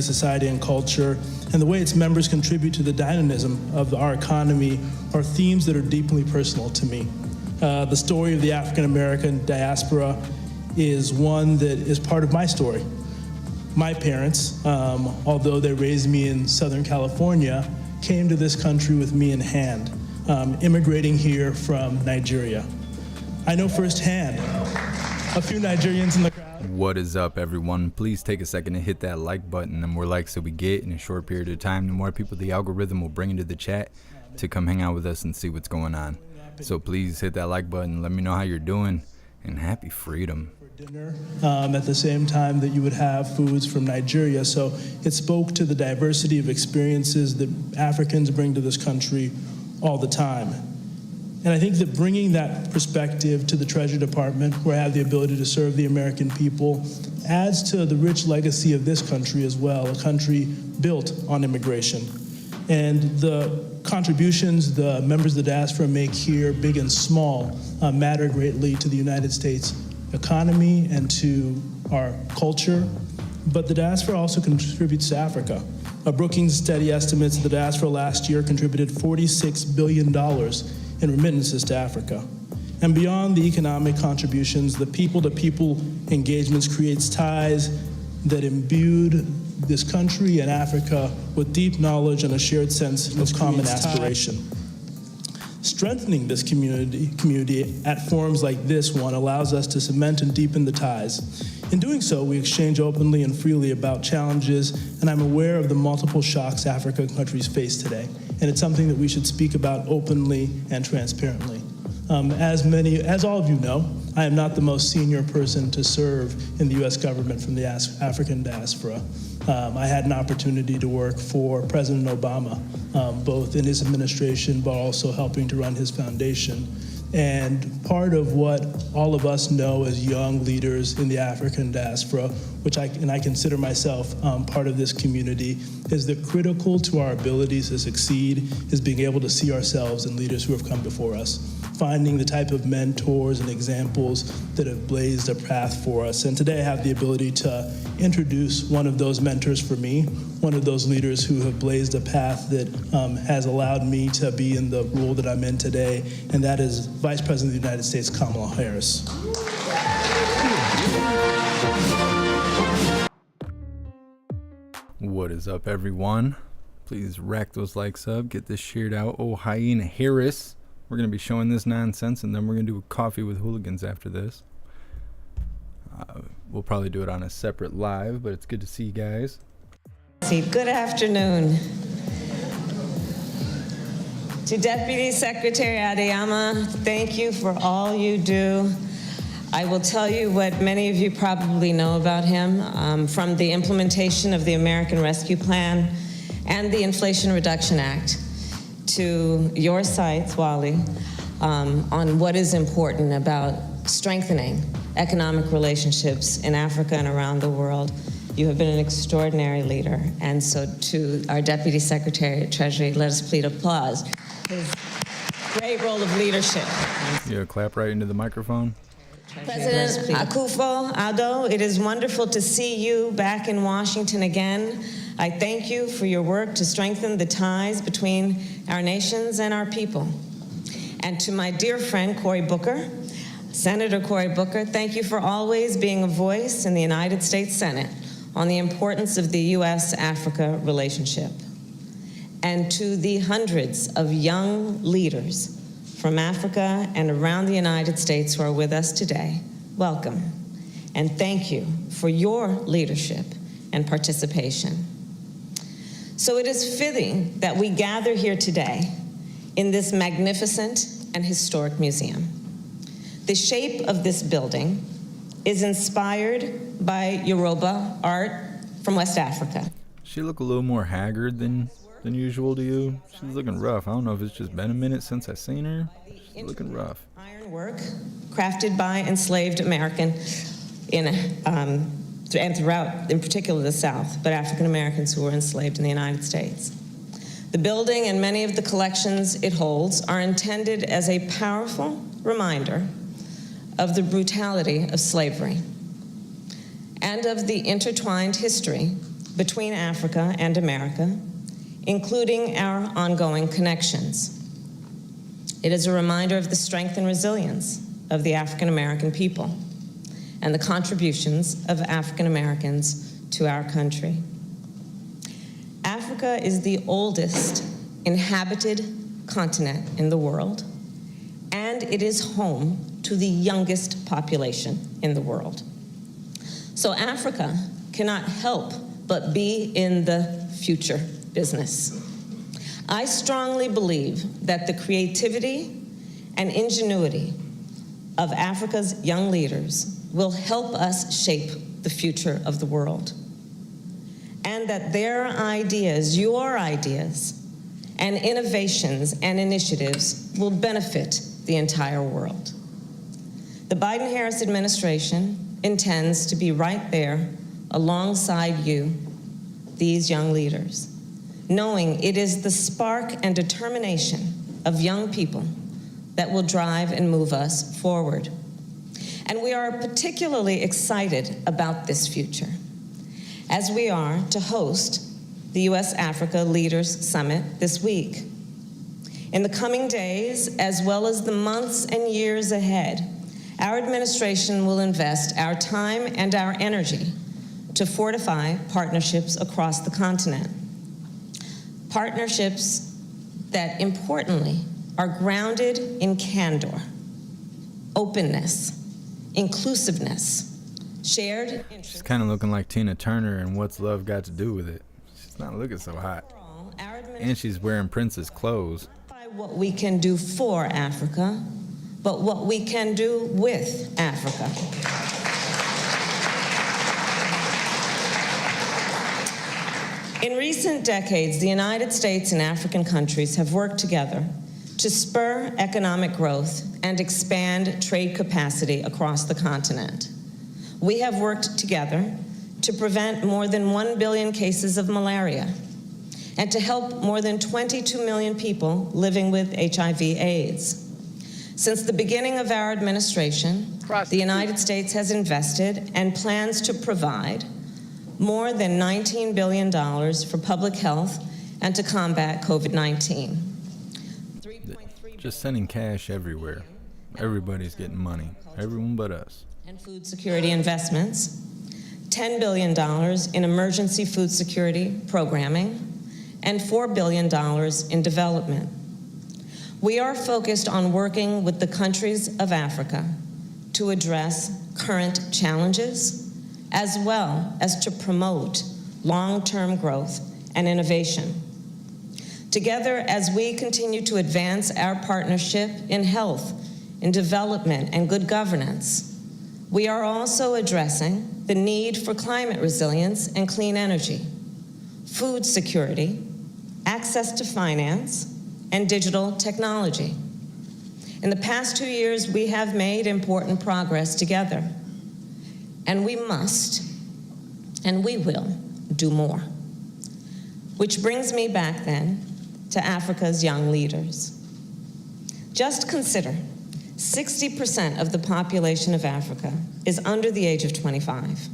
society and culture, and the way its members contribute to the dynamism of our economy are themes that are deeply personal to me. The story of the African-American diaspora is one that is part of my story. My parents, although they raised me in Southern California, came to this country with me in hand, immigrating here from Nigeria. I know firsthand a few Nigerians in the crowd. What is up, everyone? Please take a second to hit that like button. The more likes that we get in a short period of time, the more people the algorithm will bring into the chat to come hang out with us and see what's going on. So please hit that like button, let me know how you're doing, and happy freedom. For dinner, at the same time that you would have foods from Nigeria. So it spoke to the diversity of experiences that Africans bring to this country all the time. And I think that bringing that perspective to the Treasury Department, where I have the ability to serve the American people, adds to the rich legacy of this country as well, a country built on immigration. And the contributions the members of the diaspora make here, big and small, matter greatly to the United States economy and to our culture. But the diaspora also contributes to Africa. A Brookings study estimates the diaspora last year contributed $46 billion in remittances to Africa. And beyond the economic contributions, the people-to-people engagements creates ties that imbued this country and Africa with deep knowledge and a shared sense of common aspiration. Strengthening this community at forums like this one allows us to cement and deepen the ties. In doing so, we exchange openly and freely about challenges, and I'm aware of the multiple shocks African countries face today, and it's something that we should speak about openly and transparently. As all of you know, I am not the most senior person to serve in the U.S. government from the African diaspora. I had an opportunity to work for President Obama, both in his administration, but also helping to run his foundation. And part of what all of us know as young leaders in the African diaspora, which I consider myself part of this community, is that critical to our abilities to succeed is being able to see ourselves in leaders who have come before us, finding the type of mentors and examples that have blazed a path for us. And today I have the ability to introduce one of those mentors for me, one of those leaders who have blazed a path that has allowed me to be in the role that I'm in today, and that is Vice President of the United States, Kamala Harris. What is up, everyone? Please rack those likes up, get this shared out. Oh, Hyena Harris. We're going to be showing this nonsense, and then we're going to do a coffee with Hooligans after this. We'll probably do it on a separate live, but it's good to see you guys. Good afternoon. To Deputy Secretary Adeyemo, thank you for all you do. I will tell you what many of you probably know about him from the implementation of the American Rescue Plan and the Inflation Reduction Act to your sites, Wally, on what is important about strengthening economic relationships in Africa and around the world. You have been an extraordinary leader. And so to our Deputy Secretary of Treasury, let us please applause his great role of leadership. Yeah, clap right into the microphone. President Akufo-Addo, it is wonderful to see you back in Washington again. I thank you for your work to strengthen the ties between our nations and our people. And to my dear friend, Cory Booker, Senator Cory Booker, thank you for always being a voice in the United States Senate on the importance of the U.S.-Africa relationship. And to the hundreds of young leaders from Africa and around the United States who are with us today, welcome. And thank you for your leadership and participation. So it is fitting that we gather here today in this magnificent and historic museum. The shape of this building is inspired by Yoruba art from West Africa. She look a little more haggard than usual to you. She's looking rough. I don't know if it's just been a minute since I've seen her. She's looking rough. Ironwork crafted by enslaved American and throughout, in particular the South, but African Americans who were enslaved in the United States. The building and many of the collections it holds are intended as a powerful reminder of the brutality of slavery and of the intertwined history between Africa and America, including our ongoing connections. It is a reminder of the strength and resilience of the African American people and the contributions of African Americans to our country. Africa is the oldest inhabited continent in the world, and it is home to the youngest population in the world. So Africa cannot help but be in the future business. I strongly believe that the creativity and ingenuity of Africa's young leaders will help us shape the future of the world, and that their ideas, your ideas, and innovations and initiatives will benefit the entire world. The Biden-Harris administration intends to be right there alongside you, these young leaders, knowing it is the spark and determination of young people that will drive and move us forward. And we are particularly excited about this future, as we are to host the U.S.-Africa Leaders Summit this week. In the coming days, as well as the months and years ahead, our administration will invest our time and our energy to fortify partnerships across the continent. Partnerships that, importantly, are grounded in candor, openness, inclusiveness, shared interests. She's kind of looking like Tina Turner, and what's love got to do with it? She's not looking so hot. And she's wearing princess clothes. What we can do for Africa, but what we can do with Africa. In recent decades, the United States and African countries have worked together to spur economic growth and expand trade capacity across the continent. We have worked together to prevent more than 1 billion cases of malaria and to help more than 22 million people living with HIV/AIDS. Since the beginning of our administration, the United States has invested and plans to provide more than $19 billion for public health and to combat COVID-19. Just sending cash everywhere. Everybody's getting money. Everyone but us. And food security investments, $10 billion in emergency food security programming, and $4 billion in development. We are focused on working with the countries of Africa to address current challenges, as well as to promote long-term growth and innovation. Together, as we continue to advance our partnership in health, in development, and good governance, we are also addressing the need for climate resilience and clean energy, food security, access to finance, and digital technology. In the past 2 years, we have made important progress together, and we must, and we will, do more. Which brings me back then to Africa's young leaders. Just consider, 60% of the population of Africa is under the age of 25.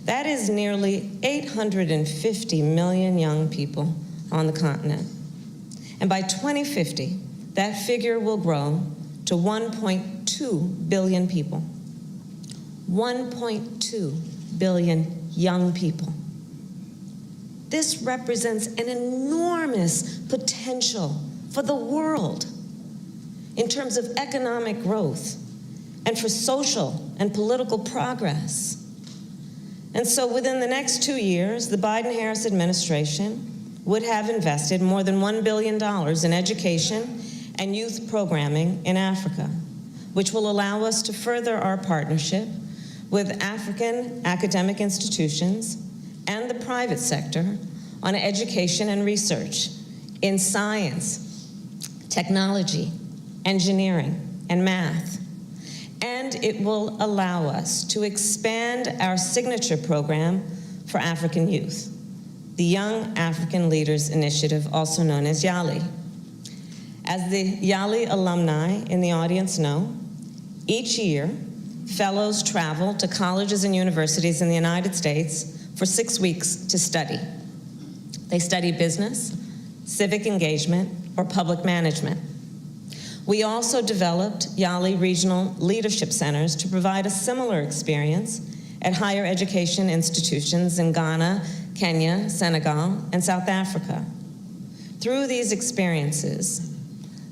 That is nearly 850 million young people on the continent. And by 2050, that figure will grow to 1.2 billion people. 1.2 billion young people. This represents an enormous potential for the world in terms of economic growth and for social and political progress. And so within the next 2 years, the Biden-Harris administration would have invested more than $1 billion in education and youth programming in Africa, which will allow us to further our partnership with African academic institutions and the private sector on education and research in science, technology, engineering, and math. And it will allow us to expand our signature program for African youth, the Young African Leaders Initiative, also known as YALI. As the YALI alumni in the audience know, each year, fellows travel to colleges and universities in the United States for 6 weeks to study. They study business, civic engagement, or public management. We also developed Yali Regional Leadership Centers to provide a similar experience at higher education institutions in Ghana, Kenya, Senegal, and South Africa. Through these experiences,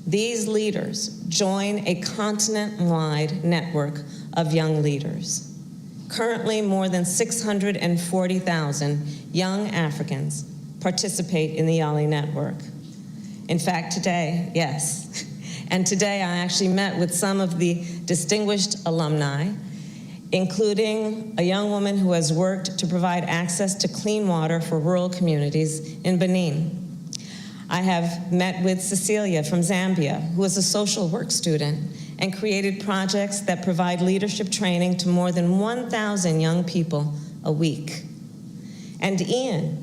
these leaders join a continent-wide network of young leaders. Currently, more than 640,000 young Africans participate in the Yali network. In fact, today, yes, and today I actually met with some of the distinguished alumni, including a young woman who has worked to provide access to clean water for rural communities in Benin. I have met with Cecilia from Zambia, who is a social work student and created projects that provide leadership training to more than 1,000 young people a week. And Ian,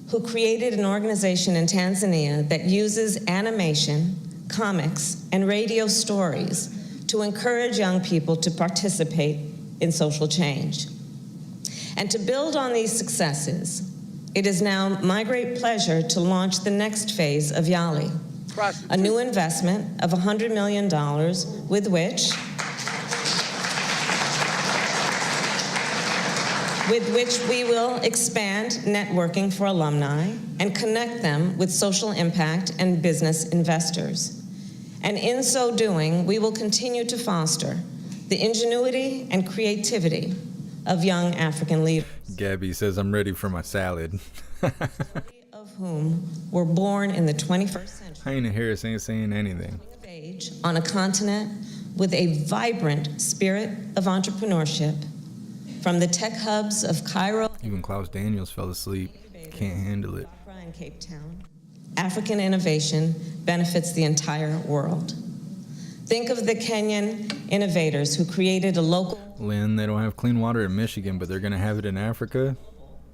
who created an organization in Tanzania that uses animation, comics, and radio stories to encourage young people to participate in social change. And to build on these successes, it is now my great pleasure to launch the next phase of Yali, a new investment of $100 million with which we will expand networking for alumni and connect them with social impact and business investors. And in so doing, we will continue to foster the ingenuity and creativity of young African leaders. Gabby says, I'm ready for my salad. Of whom were born in the 21st century. Hyena Harris ain't saying anything. Stage on a continent with a vibrant spirit of entrepreneurship, from the tech hubs of Cairo. Even Klaus Daniels fell asleep. Can't handle it. In Cape Town. African innovation benefits the entire world. Think of the Kenyan innovators who created a local Lynn, they don't have clean water in Michigan, but they're going to have it in Africa?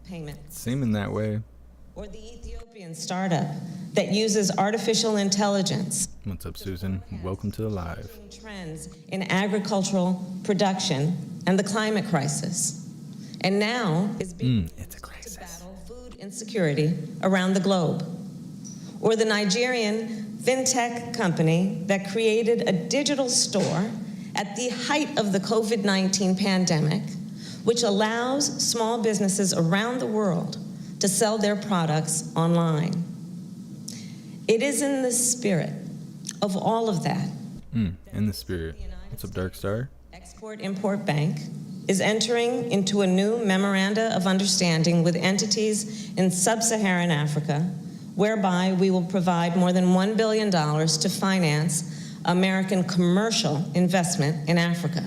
payment. It's seeming that way. Or the Ethiopian startup that uses artificial intelligence. What's up, Susan? Welcome to the live. Trends in agricultural production and the climate crisis. And now is being It's a used crisis. to battle food insecurity around the globe. Or the Nigerian fintech company that created a digital store at the height of the COVID-19 pandemic, which allows small businesses around the world to sell their products online. It is in the spirit of all of that. In the spirit. What's up, Dark Star? Export-Import Bank is entering into a new memoranda of understanding with entities in sub-Saharan Africa, whereby we will provide more than $1 billion to finance American commercial investment in Africa.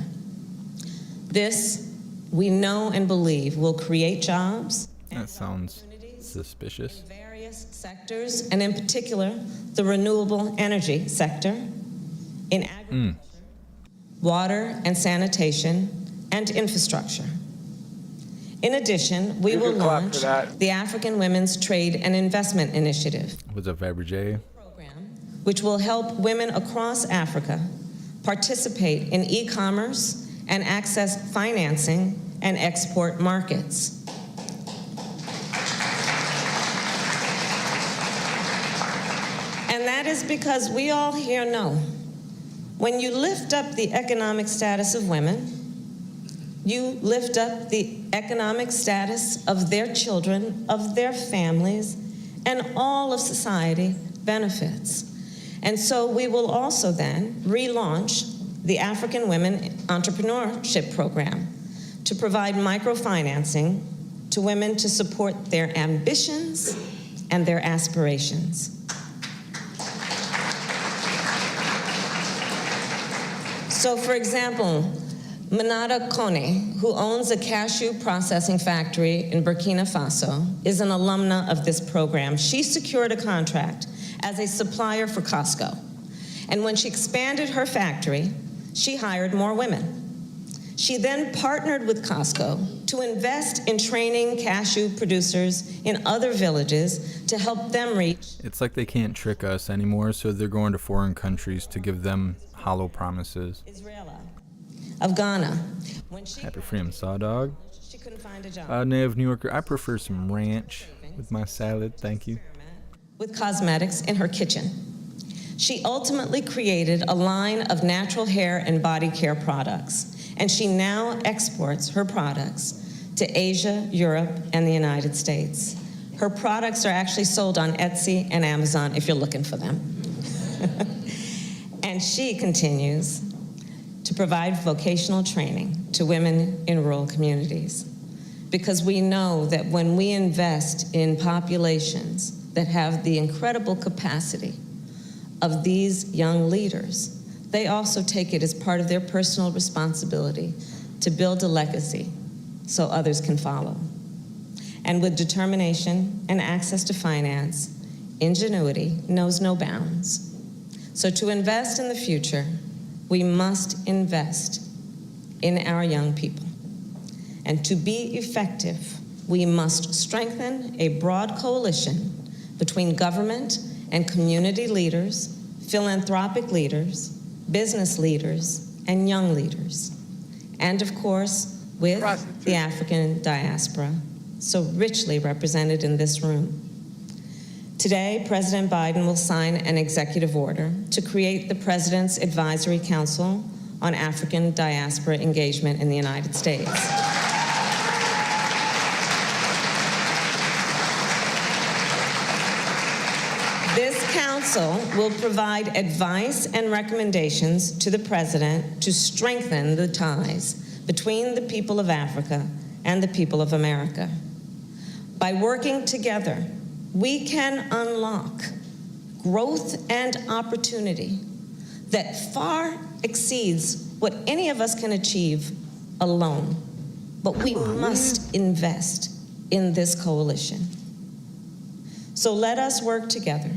This, we know and believe, will create jobs. That sounds suspicious. In various sectors, and in particular, the renewable energy sector, in agriculture, water and sanitation, and infrastructure. In addition, we will launch the African Women's Trade and Investment Initiative, What's up, Faber J? which will help women across Africa participate in e-commerce and access financing and export markets. And that is because we all here know, when you lift up the economic status of women, you lift up the economic status of their children, of their families, and all of society benefits. And so we will also then relaunch the African Women Entrepreneurship Program to provide microfinancing to women to support their ambitions and their aspirations. So, for example, Manada Kone, who owns a cashew processing factory in Burkina Faso, is an alumna of this program. She secured a contract as a supplier for Costco. And when she expanded her factory, she hired more women. She then partnered with Costco to invest in training cashew producers in other villages to help them reach. It's like they can't trick us anymore, so they're going to foreign countries to give them hollow promises. Israela of Ghana. When she Happy freedom, Saw Dog. She couldn't find a job. Native New Yorker, I prefer some ranch with my salad, thank you. With cosmetics in her kitchen. She ultimately created a line of natural hair and body care products, and she now exports her products to Asia, Europe, and the United States. Her products are actually sold on Etsy and Amazon if you're looking for them. And she continues to provide vocational training to women in rural communities, because we know that when we invest in populations that have the incredible capacity of these young leaders, they also take it as part of their personal responsibility to build a legacy so others can follow. And with determination and access to finance, ingenuity knows no bounds. So to invest in the future, we must invest in our young people. And to be effective, we must strengthen a broad coalition between government and community leaders, philanthropic leaders, business leaders, and young leaders. And of course, with the African diaspora, so richly represented in this room. Today, President Biden will sign an executive order to create the President's Advisory Council on African Diaspora Engagement in the United States. This council will provide advice and recommendations to the President to strengthen the ties between the people of Africa and the people of America. By working together, we can unlock growth and opportunity that far exceeds what any of us can achieve alone. But we must invest in this coalition. So let us work together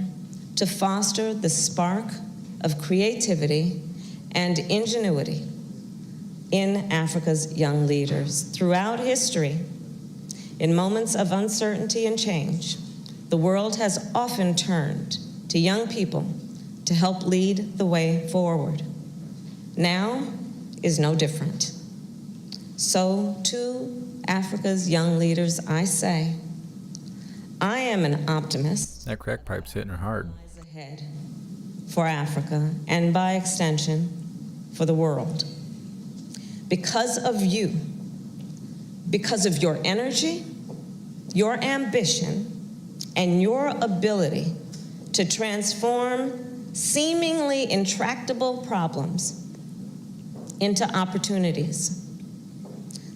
to foster the spark of creativity and ingenuity in Africa's young leaders. Throughout history, in moments of uncertainty and change, the world has often turned to young people to help lead the way forward. Now is no different. So to Africa's young leaders, I say, I am an optimist. That crack pipe's hitting her hard. Ahead for Africa, and by extension, for the world. Because of you, because of your energy, your ambition, and your ability to transform seemingly intractable problems into opportunities.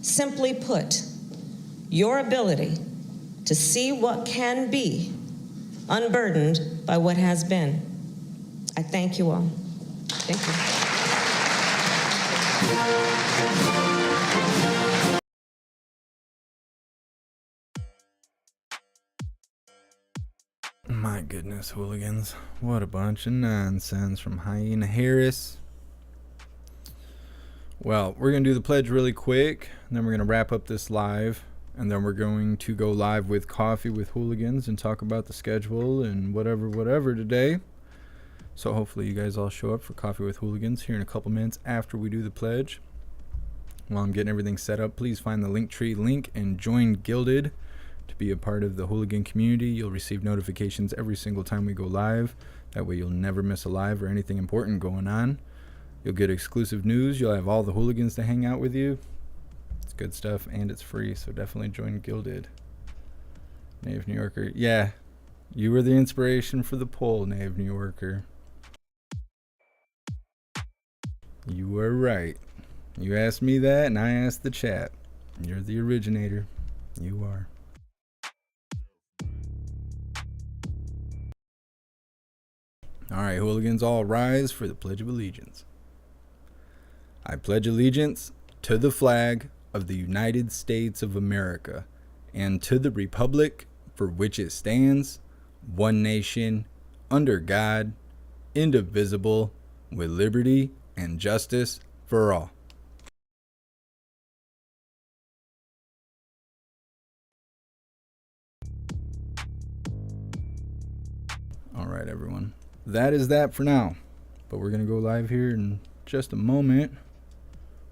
Simply put, your ability to see what can be unburdened by what has been. I thank you all. Thank you. My goodness, hooligans. What a bunch of nonsense from Hyena Harris. Well, we're going to do the pledge really quick, and then we're going to wrap up this live, and then we're going to go live with Coffee with Hooligans and talk about the schedule and whatever today. So hopefully you guys all show up for Coffee with Hooligans here in a couple minutes after we do the pledge. While I'm getting everything set up, please find the Linktree link and join Gilded to be a part of the Hooligan community. You'll receive notifications every single time we go live. That way you'll never miss a live or anything important going on. You'll get exclusive news. You'll have all the hooligans to hang out with you. It's good stuff and it's free, so definitely join Gilded. Native New Yorker. Yeah, you were the inspiration for the poll, Native New Yorker. You were right. You asked me that and I asked the chat. You're the originator. You are. All right, hooligans, all rise for the Pledge of Allegiance. I pledge allegiance to the flag of the United States of America and to the republic for which it stands, one nation, under God, indivisible, with liberty and justice for all. All right, everyone. That is that for now. But we're going to go live here in just a moment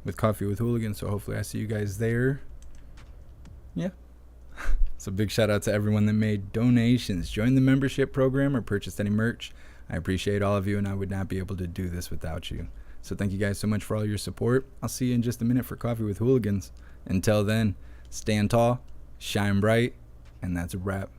with Coffee with Hooligans, so hopefully I see you guys there. Yeah. So big shout out to everyone that made donations, joined the membership program, or purchased any merch. I appreciate all of you, and I would not be able to do this without you. So thank you guys so much for all your support. I'll see you in just a minute for Coffee with Hooligans. Until then, stand tall, shine bright, and that's a wrap.